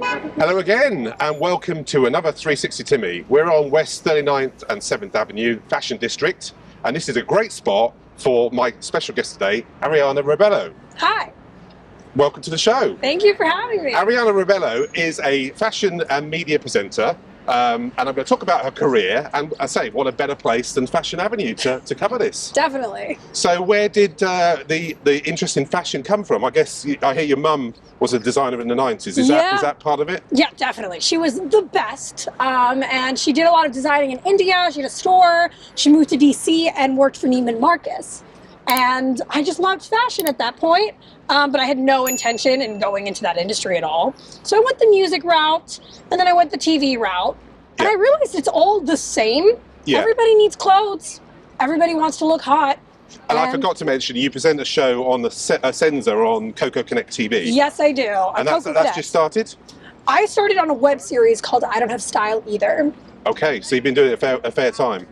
Hello again, and welcome to another 360 Timmy. We're on West 39th and 7th Avenue, Fashion District, and this is a great spot for my special guest today, Ariana Rebello. Hi. Welcome to the show. Thank you for having me. Ariana Rebello is a fashion and media presenter, and I'm going to talk about her career, and I say, what a better place than Fashion Avenue to cover this. Definitely. So where did the interest in fashion come from? I guess, I hear your mum was a designer in the 90s. Is that part of it? Yeah, definitely. She was the best, and she did a lot of designing in India. She had a store. She moved to DC and worked for Neiman Marcus. And I just loved fashion at that point, but I had no intention in going into that industry at all. So I went the music route, and then I went the TV route, and I realized it's all the same. Yeah. Everybody needs clothes. Everybody wants to look hot. And I forgot to mention, you present a show on the Essenza on Kokoconnect TV. Yes, I do. And that's just started? I started on a web series called I Don't Have Style Either. Okay, so you've been doing it a fair time?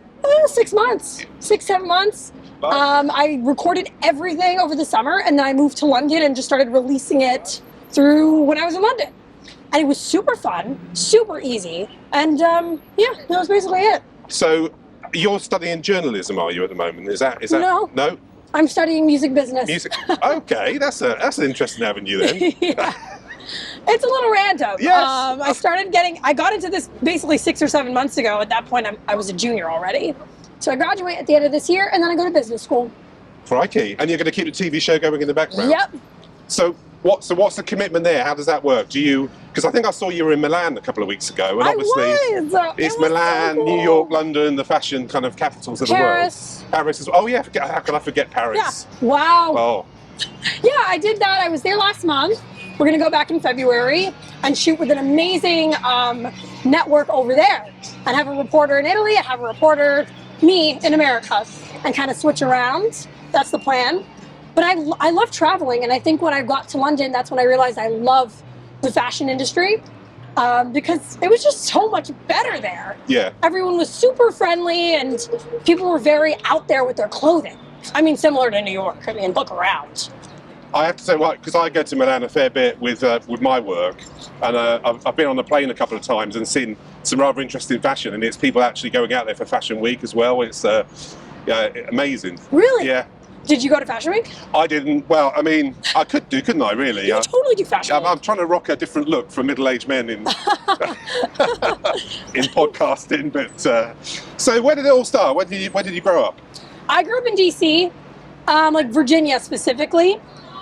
6 months, 6-7 months. I recorded everything over the summer, and then I moved to London and just started releasing it through when I was in London. And it was super fun, super easy, and yeah, that was basically it. So you're studying journalism, are you, at the moment? Is that no? I'm studying music business. Music. Okay, that's an interesting avenue then. Yeah. It's a little random. Yes. I got into this basically 6 or 7 months ago. At that point, I was a junior already. So I graduate at the end of this year, and then I go to business school. Crikey. And you're going to keep the TV show going in the background? Yep. So what's the commitment there? How does that work? Because I think I saw you were in Milan a couple of weeks ago, and obviously it's Milan, so cool. New York, London, the fashion kind of capitals of the world. Paris as well. Oh yeah, how can I forget Paris? Yeah. Wow. Oh. Yeah, I did that. I was there last month. We're going to go back in February and shoot with an amazing network over there, and have a reporter in Italy, and have a reporter, me, in America, and kind of switch around. That's the plan. But I love traveling, and I think when I got to London, that's when I realized I love the fashion industry, because it was just so much better there. Yeah. Everyone was super friendly, and people were very out there with their clothing. I mean, similar to New York. I mean, look around. I have to say, because I go to Milan a fair bit with my work, and I've been on a plane a couple of times and seen some rather interesting fashion, and it's people actually going out there for Fashion Week as well. It's amazing. Really? Yeah. Did you go to Fashion Week? I didn't. Well, I mean, I could do, couldn't I, really? You totally do Fashion Week. I'm trying to rock a different look for middle-aged men in in podcasting. But so where did it all start? Where did you grow up? I grew up in DC, like Virginia specifically.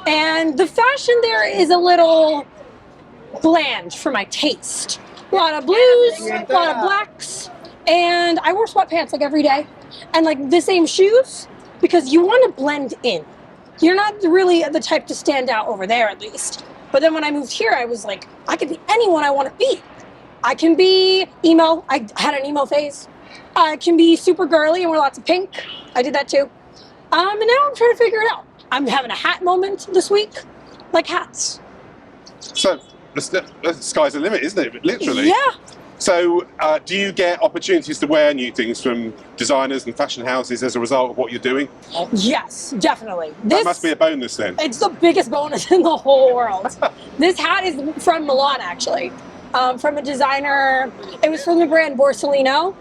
And the fashion there is a little bland for my taste. A lot of blues, a lot of blacks, and I wore sweatpants like every day. And like the same shoes, because you want to blend in. You're not really the type to stand out over there, at least. But then when I moved here, I was like, I can be anyone I want to be. I can be emo. I had an emo phase. I can be super girly and wear lots of pink. I did that too. And now I'm trying to figure it out. I'm having a hat moment this week, like hats. So the sky's the limit, isn't it? Literally. Yeah. So do you get opportunities to wear new things from designers and fashion houses as a result of what you're doing? Yes, definitely. That must be a bonus then. It's the biggest bonus in the whole world. This hat is from Milan, actually, from a designer. It was from the brand Borsellino.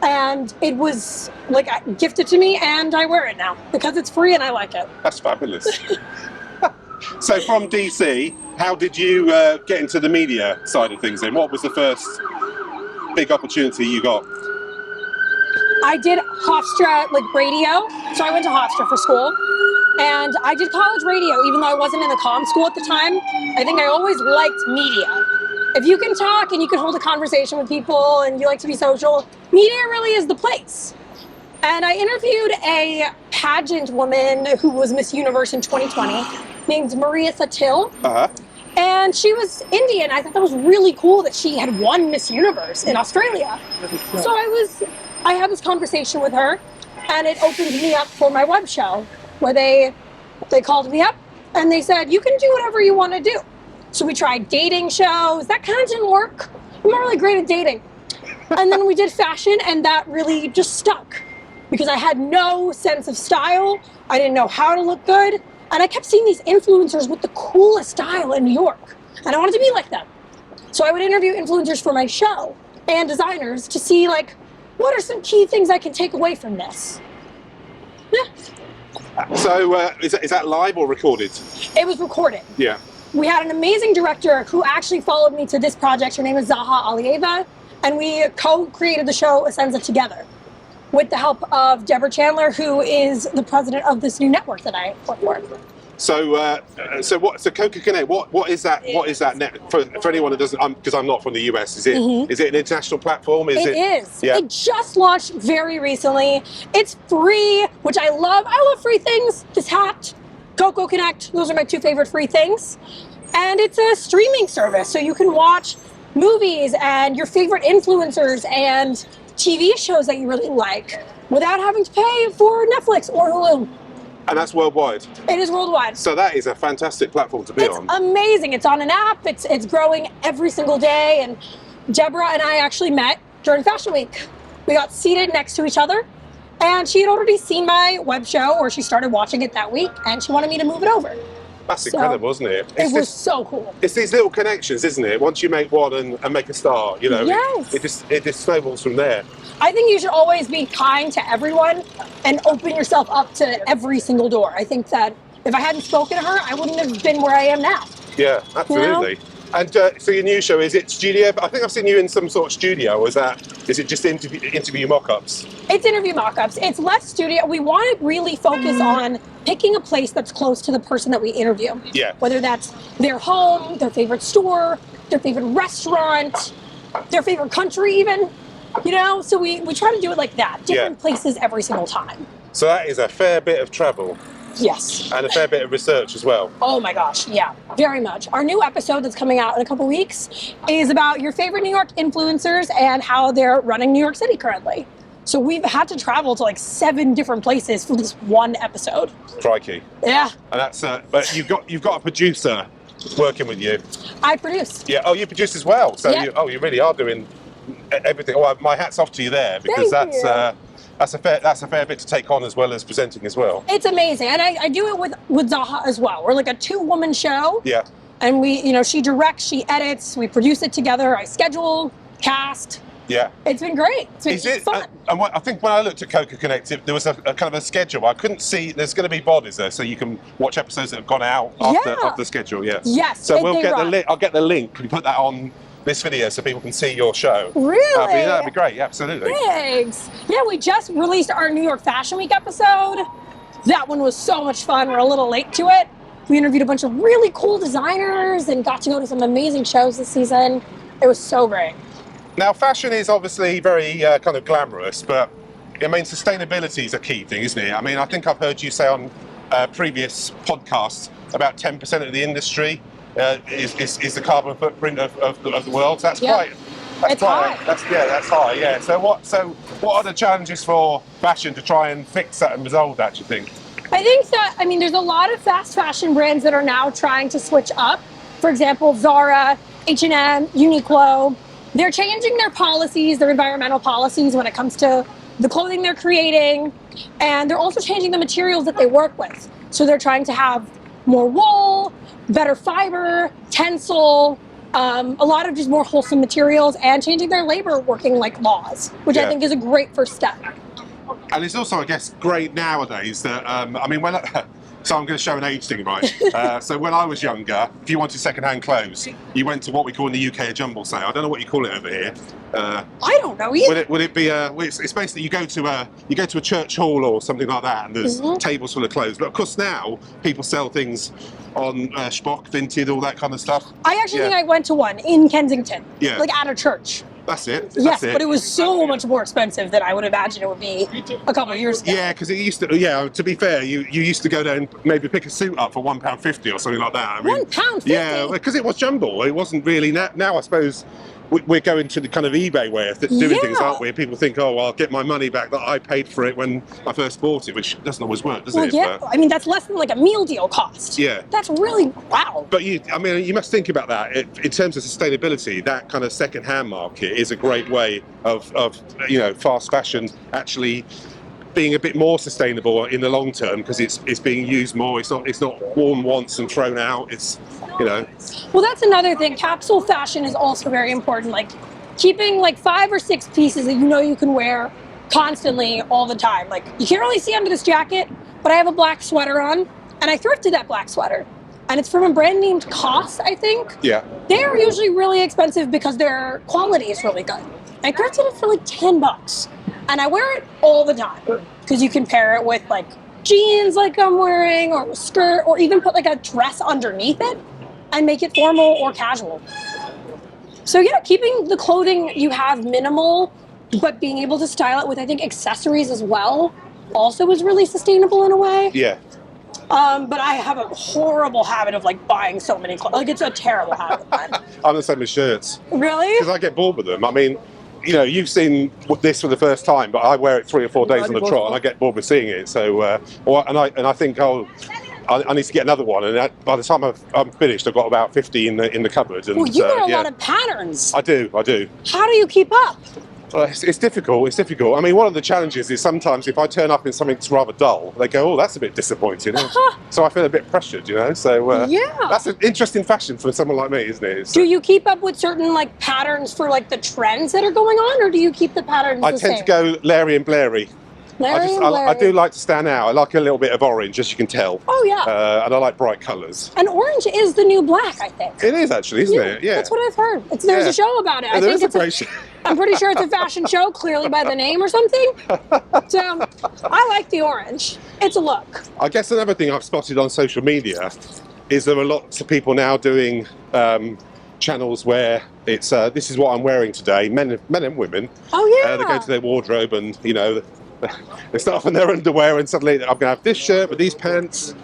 And it was like gifted to me, and I wear it now because it's free and I like it. That's fabulous. So from DC, how did you get into the media side of things then? What was the first big opportunity you got? I did Hofstra, like radio. So I went to Hofstra for school, and I did college radio, even though I wasn't in the comm school at the time. I think I always liked media. If you can talk and you can hold a conversation with people and you like to be social, media really is the place. And I interviewed a pageant woman who was Miss Universe in 2020 named Maria Satil. And she was Indian. I thought that was really cool that she had won Miss Universe in Australia. So I had this conversation with her, and it opened me up for my web show, where they called me up and they said, you can do whatever you want to do. So we tried dating shows. That kind of didn't work. I'm not really great at dating. And then we did fashion, and that really just stuck because I had no sense of style. I didn't know how to look good. And I kept seeing these influencers with the coolest style in New York. And I wanted to be like them. So So I would interview influencers for my show and designers to see like, what are some key things I can take away from this? Yeah. So is that live or recorded? It was recorded. Yeah. We had an amazing director who actually followed me to this project. Her name is Zaha Alieva, and we co-created the show Essenza together with the help of Deborah Chandler, who is the president of this new network that I work for. So, Kokoconnect, what is that? What is that net for anyone that doesn't? Because I'm not from the US. Is it is it an international platform? It is. Yeah. It just launched very recently. It's free, which I love. I love free things. This hat, Kokoconnect. Those are my two favorite free things. And it's a streaming service, so you can watch movies and your favorite influencers and TV shows that you really like without having to pay for Netflix or Hulu. And that's worldwide? It is worldwide. So that is a fantastic platform to be on. It's amazing. It's on an app. It's growing every single day. And Deborah and I actually met during Fashion Week. We got seated next to each other, and she had already seen my web show, or she started watching it that week, and she wanted me to move it over. That's incredible, isn't it? It was so cool. It's these little connections, isn't it? Once you make one and make a start, you know, yes. it just snowballs from there. I think you should always be kind to everyone and open yourself up to every single door. I think that if I hadn't spoken to her, I wouldn't have been where I am now. Yeah, absolutely. You know? And so your new show, is it studio? I think I've seen you in some sort of studio. Is it just interview mock-ups? It's interview mock-ups. It's less studio. We want to really focus on picking a place that's close to the person that we interview. Yeah. Whether that's their home, their favorite store, their favorite restaurant, their favorite country even. You know, so we try to do it like that. Different places every single time. So that is a fair bit of travel. Yes. And a fair bit of research as well. Oh my gosh, yeah, very much. Our new episode that's coming out in a couple weeks is about your favorite New York influencers and how they're running New York City currently. So we've had to travel to like 7 different places for this one episode. Crikey. Yeah. And that's but you've got a producer working with you. I produce. Yeah. Oh, you produce as well. So yep. you really are doing everything. Oh, my hat's off to you there, because that's a fair bit to take on, as well as presenting as well. It's amazing, and I do it with Zaha as well. We're like a 2-woman show. Yeah. And we, you know, she directs, she edits, we produce it together. I schedule, cast. Yeah. It's been great. It's been fun. And I think when I looked at Kokoconnect, there was a kind of a schedule. I couldn't see. There's going to be VOD, is there? So you can watch episodes that have gone out after the schedule. Yes. Yes. So we'll get I'll get the link and put that on this video so people can see your show. Really? That'd be great. Yeah, absolutely. Thanks. Yeah, we just released our New York Fashion Week episode. That one was so much fun. We're a little late to it. We interviewed a bunch of really cool designers and got to go to some amazing shows this season. It was so great. Now, fashion is obviously very kind of glamorous, but I mean, sustainability is a key thing, isn't it? I mean, I think I've heard you say on previous podcasts about 10% of the industry is the carbon footprint of the world. So that's quite. That's high. That's high. Yeah. So what are the challenges for fashion to try and fix that and resolve that, do you think? I think that, I mean, there's a lot of fast fashion brands that are now trying to switch up. For example, Zara, H&M, Uniqlo. They're changing their policies, their environmental policies when it comes to the clothing they're creating, and they're also changing the materials that they work with. So they're trying to have more wool, better fiber, tencel, a lot of just more wholesome materials, and changing their labor working like laws, which I think is a great first step. And it's also, I guess, great nowadays that, I mean, so I'm going to show an age thing, right? So when I was younger, if you wanted second-hand clothes, you went to what we call in the UK a jumble sale. I don't know what you call it over here. I don't know either. Would it be it's basically you go to a church hall or something like that, and there's tables full of clothes. But of course now people sell things on Spock, Vinted, all that kind of stuff. I actually think I went to one in Kensington, like at a church. That's it. Yes, but it was so much more expensive than I would imagine it would be a couple of years ago. Yeah, because it used to. Yeah, to be fair, you used to go there and maybe pick a suit up for £1.50 or something like that. I mean, £1.50. Yeah, because it was jumble. It wasn't really. Now I suppose we're going to the kind of eBay way of doing things, aren't we? People think, oh, well, I'll get my money back that I paid for it when I first bought it, which doesn't always work, does it? Yeah, I mean, that's less than like a meal deal cost. Yeah. That's really, wow. But I mean, you must think about that. In terms of sustainability, that kind of second-hand market is a great way of fast fashion actually being a bit more sustainable in the long term, because it's being used more. It's not worn once and thrown out. you know. Well, that's another thing. Capsule fashion is also very important. Like keeping like 5 or 6 pieces that you know you can wear constantly all the time. Like you can't really see under this jacket, but I have a black sweater on, and I thrifted that black sweater. And it's from a brand named COS, I think. Yeah. They're usually really expensive because their quality is really good. I thrifted it for like $10. And I wear it all the time because you can pair it with like jeans like I'm wearing, or a skirt, or even put like a dress underneath it and make it formal or casual. So yeah, keeping the clothing you have minimal, but being able to style it with, I think, accessories as well also is really sustainable in a way. Yeah. But I have a horrible habit of like buying so many clothes. Like it's a terrible habit. I'm the same with shirts. Really? Because I get bored with them. I mean, you know, you've seen this for the first time, but I wear it 3 or 4 days on the trot, and I get bored with seeing it. So, and I think I need to get another one. And by the time I'm finished, I've got about 50 in the cupboard. And, well, you got a lot of patterns. I do. How do you keep up? It's difficult. It's difficult. I mean, one of the challenges is sometimes if I turn up in something that's rather dull, they go, "Oh, that's a bit disappointing." So I feel a bit pressured, you know. So yeah, that's an interesting fashion for someone like me, isn't it? Do you keep up with certain like patterns for like the trends that are going on, or do you keep the patterns the same? I tend to go Larry and Blairy. I do like to stand out. I like a little bit of orange, as you can tell. Oh yeah. And I like bright colours. And orange is the new black, I think. It is actually, isn't it? Yeah. That's what I've heard. There's a show about it. I think it's a great show. I'm pretty sure it's a fashion show, clearly by the name or something. So I like the orange. It's a look. I guess another thing I've spotted on social media is there are lots of people now doing channels where it's this is what I'm wearing today, men and women. Oh yeah. They go to their wardrobe and, you know, they start off in their underwear and suddenly I'm going to have this shirt with these pants,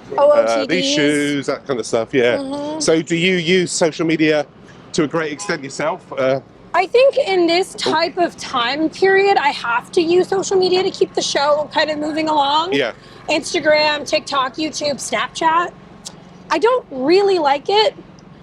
these shoes, that kind of stuff, yeah. Mm-hmm. So do you use social media to a great extent yourself? I think in this type of time period, I have to use social media to keep the show kind of moving along. Yeah. Instagram, TikTok, YouTube, Snapchat. I don't really like it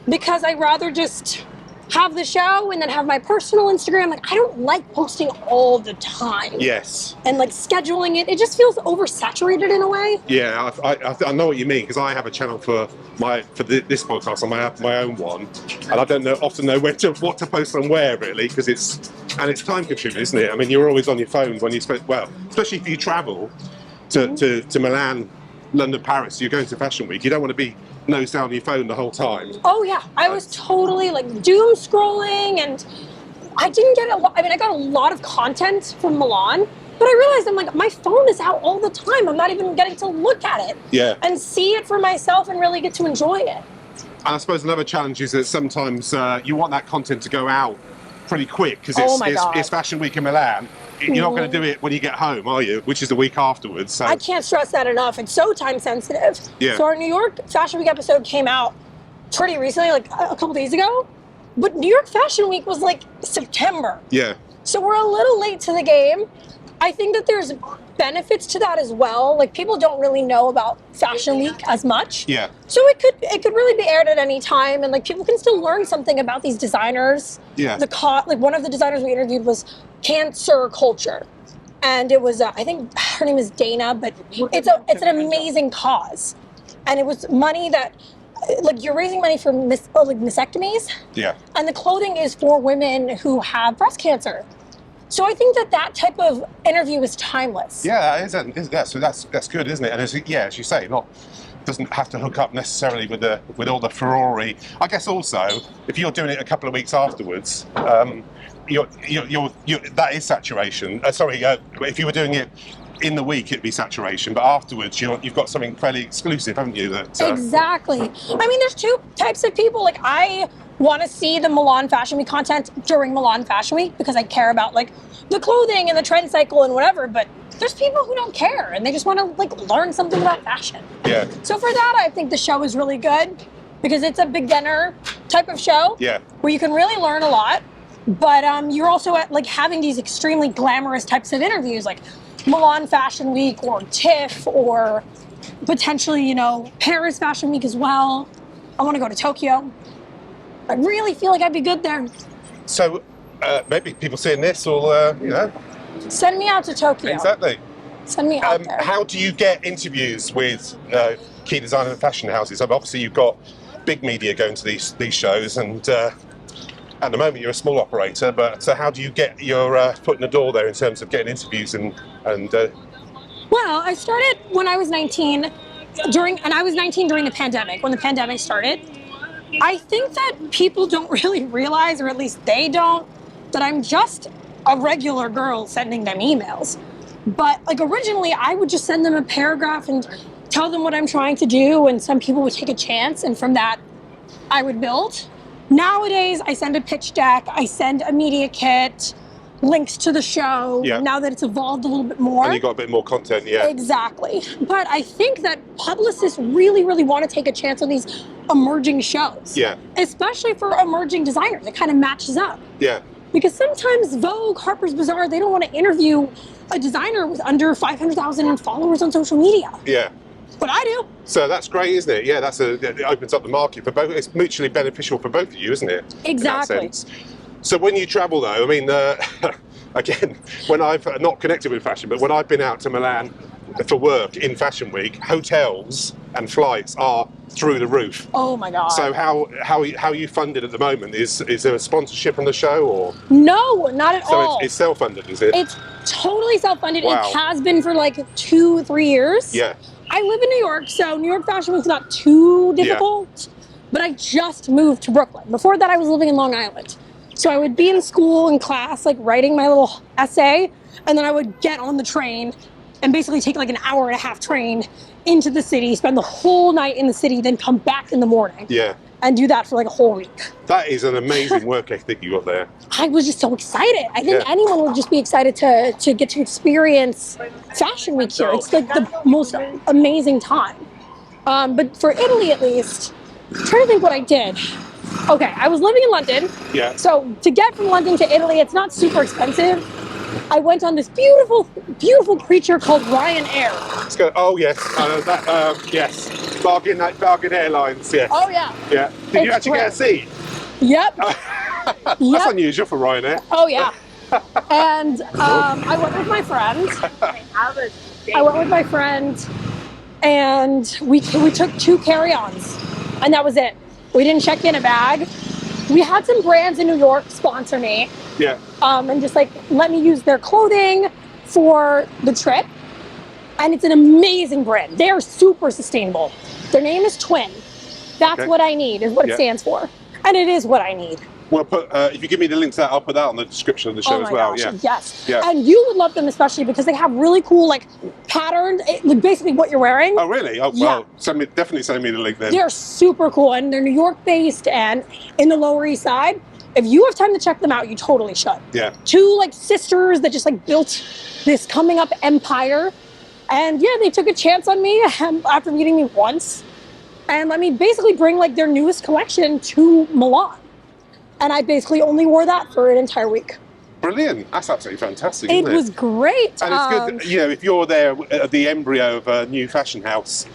because I'd rather just have the show and then have my personal Instagram. Like I don't like posting all the time. Yes. And like scheduling it, it just feels oversaturated in a way. Yeah, I know what you mean because I have a channel for this podcast on my own one, and I don't often know what to post and where really because it's time consuming, isn't it? I mean, you're always on your phone when especially if you travel to Milan, London, Paris. You're going to Fashion Week. You don't want to be nose down on your phone the whole time. Oh yeah, I was totally like doom scrolling, and I didn't get a lot. I mean, I got a lot of content from Milan, but I realized I'm like, my phone is out all the time. I'm not even getting to look at it and see it for myself and really get to enjoy it. And I suppose another challenge is that sometimes you want that content to go out pretty quick because it's Fashion Week in Milan. You're not going to do it when you get home, are you? Which is the week afterwards. So. I can't stress that enough. It's so time sensitive. Yeah. So our New York Fashion Week episode came out pretty recently, like a couple days ago. But New York Fashion Week was like September. Yeah. So we're a little late to the game. I think that there's benefits to that as well. Like people don't really know about Fashion Week as much. Yeah. So it could really be aired at any time, and like people can still learn something about these designers. Yeah. Like one of the designers we interviewed was cancer culture, and it was I think her name is Dana, but it's an amazing cause, and it was money that. Like you're raising money for mastectomies. Yeah. And the clothing is for women who have breast cancer. So I think that type of interview is timeless. Yeah, so that's good, isn't it? And as you say, doesn't have to hook up necessarily with all the furore. I guess also if you're doing it a couple of weeks afterwards, that is saturation. If you were doing it in the week, it'd be saturation, but afterwards you've got something fairly exclusive, haven't you? Exactly. I mean, there's two types of people. Like I want to see the Milan Fashion Week content during Milan Fashion Week because I care about like the clothing and the trend cycle and whatever, but there's people who don't care and they just want to like learn something about fashion. Yeah. So for that, I think the show is really good because it's a beginner type of show. Yeah. Where you can really learn a lot, but you're also like having these extremely glamorous types of interviews like Milan Fashion Week or TIFF or potentially, Paris Fashion Week as well. I want to go to Tokyo. I really feel like I'd be good there. So maybe people seeing this will, send me out to Tokyo. Exactly. Send me out there. How do you get interviews with key designer and fashion houses? Obviously, you've got big media going to these shows, and at the moment you're a small operator, but how do you get your foot in the door there in terms of getting interviews and Well, I started when I was 19, I was 19 during the pandemic, when the pandemic started. I think that people don't really realize, or at least they don't, that I'm just a regular girl sending them emails. But like originally I would just send them a paragraph and tell them what I'm trying to do, and some people would take a chance, and from that I would build. Nowadays I send a pitch deck, I send a media kit, links to the show, now that it's evolved a little bit more. And you got a bit more content, Exactly. But I think that publicists really, really want to take a chance on these emerging shows. Yeah. Especially for emerging designers. It kind of matches up. Yeah. Because sometimes Vogue, Harper's Bazaar, they don't want to interview a designer with under 500,000 followers on social media. Yeah. But I do. So that's great, isn't it? Yeah, it opens up the market for both. It's mutually beneficial for both of you, isn't it? Exactly. In that sense. So when you travel though, I mean, again, when I've not connected with fashion, but when I've been out to Milan for work in Fashion Week, hotels and flights are through the roof. Oh my God. So how are you funded at the moment? Is there a sponsorship on the show, or? No, not at all. So it's self-funded, is it? It's totally self-funded. Wow. It has been for like 2-3 years. Yeah. I live in New York, so New York Fashion Week's not too difficult, but I just moved to Brooklyn. Before that, I was living in Long Island. So I would be in school in class, like writing my little essay, and then I would get on the train and basically take like an hour-and-a-half train into the city, spend the whole night in the city, then come back in the morning. Yeah. And do that for like a whole week. That is an amazing work ethic you got there. I was just so excited. I think anyone would just be excited to get to experience Fashion Week here. It's like the most amazing time. But for Italy, at least, I'm trying to think what I did. Okay, I was living in London. Yeah. So to get from London to Italy, it's not super expensive. I went on this beautiful, beautiful creature called Ryanair. Let's go. Oh yes, yes. Bargain Airlines. Yes. Oh yeah. Yeah. Did you actually get a seat? Yep. That's unusual for Ryanair. Oh yeah. And I went with my friend. And we took 2 carry-ons, and that was it. We didn't check in a bag. We had some brands in New York sponsor me. Yeah. And just like let me use their clothing for the trip. And it's an amazing brand. They are super sustainable. Their name is Twin. That's what I need, is what it stands for. And it is what I need. Well, if you give me the link to that, I'll put that on the description of the show as well. Gosh, yeah. Yes. Yeah. And you would love them, especially because they have really cool, like, patterned, like basically what you're wearing. Oh, really? Oh, well, definitely send me the link then. They're super cool, and they're New York based and in the Lower East Side. If you have time to check them out, you totally should. Yeah. 2 like sisters that just like built this coming up empire. And yeah, they took a chance on me after meeting me once and let me basically bring like their newest collection to Milan. And I basically only wore that for an entire week. Brilliant. That's absolutely fantastic, It isn't it? was great. And it's good, you know, if you're there at the embryo of a new fashion house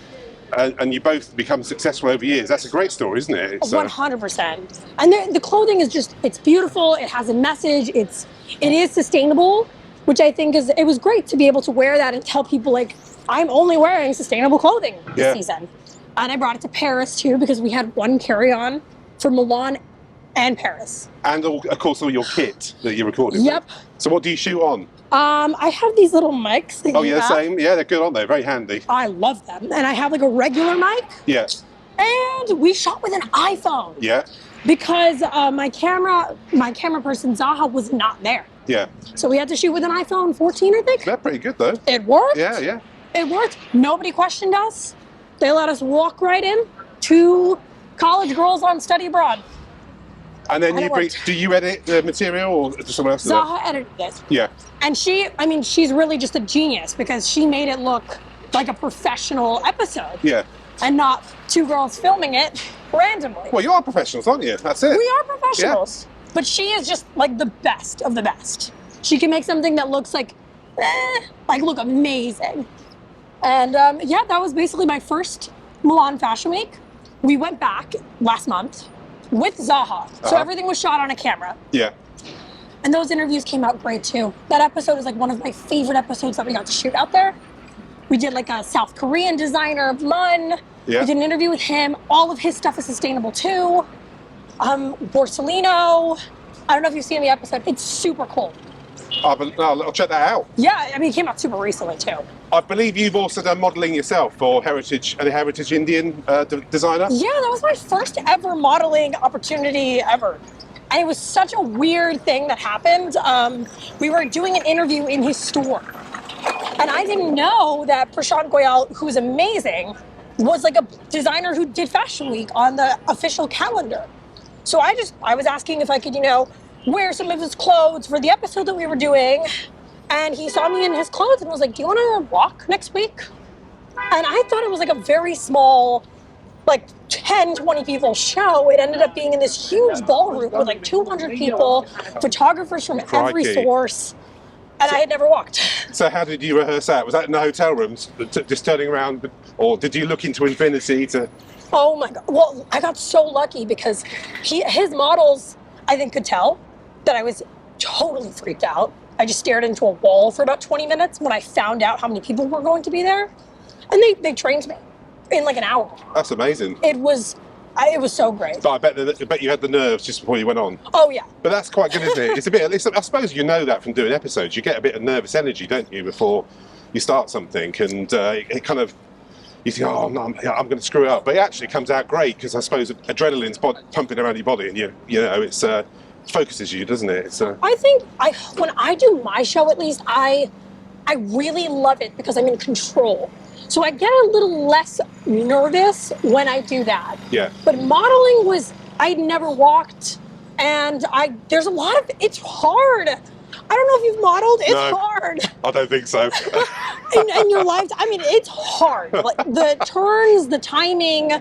and you both become successful over years, that's a great story, isn't it? It's, 100%. And the clothing is just, it's beautiful. It has a message. It is sustainable, which I think it was great to be able to wear that and tell people like, I'm only wearing sustainable clothing this season. And I brought it to Paris too, because we had 1 carry-on for Milan and Paris. And of course all your kit that you recorded with. So what do you shoot on? I have these little mics. Oh yeah, same. Yeah, they're good, aren't they? Very handy. I love them. And I have like a regular mic. Yeah. And we shot with an iPhone. Yeah. Because my camera person Zaha was not there. Yeah. So we had to shoot with an iPhone 14, I think. They're pretty good though. It worked. Yeah, yeah. It worked. Nobody questioned us. They let us walk right in. 2 college girls on study abroad. And then do you edit the material or does someone else do that? Zaha edited it. Yeah. And she's really just a genius because she made it look like a professional episode. Yeah. And not 2 girls filming it randomly. Well, you are professionals, aren't you? That's it. We are professionals. Yeah. But she is just like the best of the best. She can make something that looks like look amazing. And yeah, that was basically my first Milan Fashion Week. We went back last month with Zaha. So everything was shot on a camera. Yeah. And those interviews came out great too. That episode is like one of my favorite episodes that we got to shoot out there. We did like a South Korean designer, Mun. Yeah. I did an interview with him. All of his stuff is sustainable too. Borsellino. I don't know if you've seen the episode. It's super cool. I'll check that out. Yeah, I mean, it came out super recently too. I believe you've also done modelling yourself for Heritage Indian designer. Yeah, that was my first ever modeling opportunity ever. And it was such a weird thing that happened. We were doing an interview in his store. And I didn't know that Prashant Goyal, who's amazing, was like a designer who did Fashion Week on the official calendar. So I was asking if I could, wear some of his clothes for the episode that we were doing. And he saw me in his clothes and was like, do you want to walk next week? And I thought it was like a very small, like 10, 20 people show. It ended up being in this huge ballroom with like 200 people, photographers from every source. And I had never walked. So how did you rehearse that? Was that in the hotel rooms, just turning around? Or did you look into infinity to... Oh my God. Well, I got so lucky because his models, I think, could tell that I was totally freaked out. I just stared into a wall for about 20 minutes when I found out how many people were going to be there. And they trained me in like an hour. That's amazing. It was so great. But I bet you had the nerves just before you went on. Oh yeah. But that's quite good, isn't it? It's a bit. I suppose you know that from doing episodes. You get a bit of nervous energy, don't you, before you start something, and it kind of you think, oh no, I'm going to screw it up. But it actually comes out great because I suppose adrenaline's pumping around your body, and you know it's focuses you, doesn't it? It's, I think when I do my show, at least I really love it because I'm in control. So I get a little less nervous when I do that. Yeah. But modeling I'd never walked, and there's a lot of, it's hard. I don't know if you've modeled, it's hard. I don't think so. in your life, I mean, it's hard. Like the turns, the timing,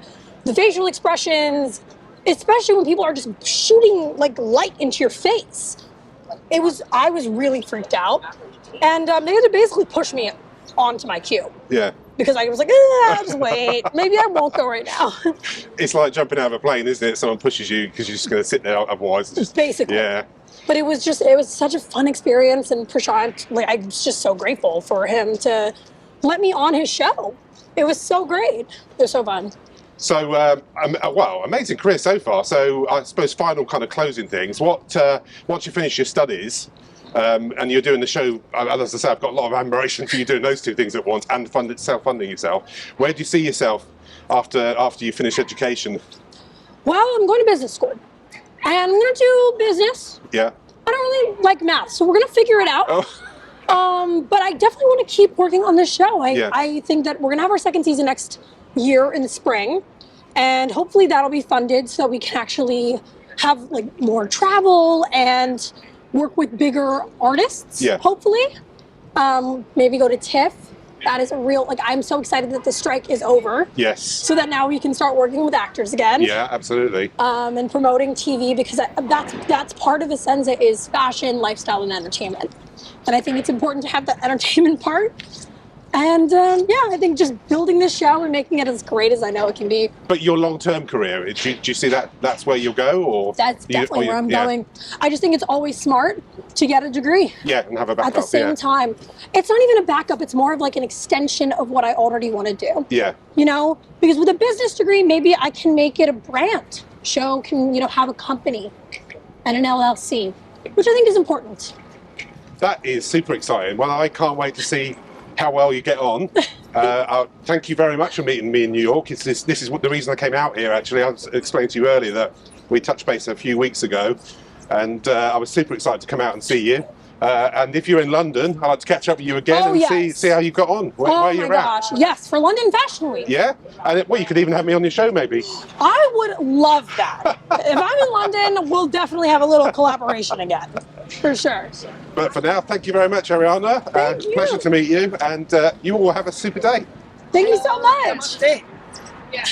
the facial expressions, especially when people are just shooting like light into your face. I was really freaked out. And they had to basically push me onto my cue. Yeah. Because I was like, just wait. Maybe I won't go right now. It's like jumping out of a plane, isn't it? Someone pushes you because you're just going to sit there otherwise. Basically. Yeah. But it was such a fun experience. And Prashant, like, I was just so grateful for him to let me on his show. It was so great. It was so fun. So, well, amazing career so far. So I suppose final kind of closing things. Once you finish your studies, and you're doing the show, as I say, I've got a lot of admiration for you doing those two things at once and self-funding yourself. Where do you see yourself after you finish education? Well, I'm going to business school. And I'm going to do business. Yeah. I don't really like math, so we're going to figure it out. Oh. But I definitely want to keep working on this show. I think that we're going to have our second season next year in the spring. And hopefully that'll be funded so that we can actually have like more travel and work with bigger artists, hopefully. Maybe go to TIFF. That is a real, I'm so excited that the strike is over. Yes. So that now we can start working with actors again. Yeah, absolutely. And promoting TV, because that's part of Essenza is fashion, lifestyle, and entertainment. And I think it's important to have the entertainment part. And I think just building this show and making it as great as I know it can be. But your long-term career, do you see that's where you'll go, or that's definitely where I'm going? I just think it's always smart to get a degree. Yeah, and have a backup. At the same time, it's not even a backup. It's more of like an extension of what I already want to do. Yeah. Because with a business degree, maybe I can make it a brand. Show can have a company and an LLC, which I think is important. That is super exciting. Well, I can't wait to see how well you get on. Thank you very much for meeting me in New York. This is the reason I came out here, actually. I explained to you earlier that we touched base a few weeks ago, and I was super excited to come out and see you. And if you're in London, I'd like to catch up with you again and see how you got on, where you're at. Yes, for London Fashion Week. Yeah, and you could even have me on your show, maybe. I would love that. If I'm in London, we'll definitely have a little collaboration again, for sure. But for now, thank you very much, Ariana. Thank you. Pleasure to meet you, and you all have a super day. Thank you so much. Yeah.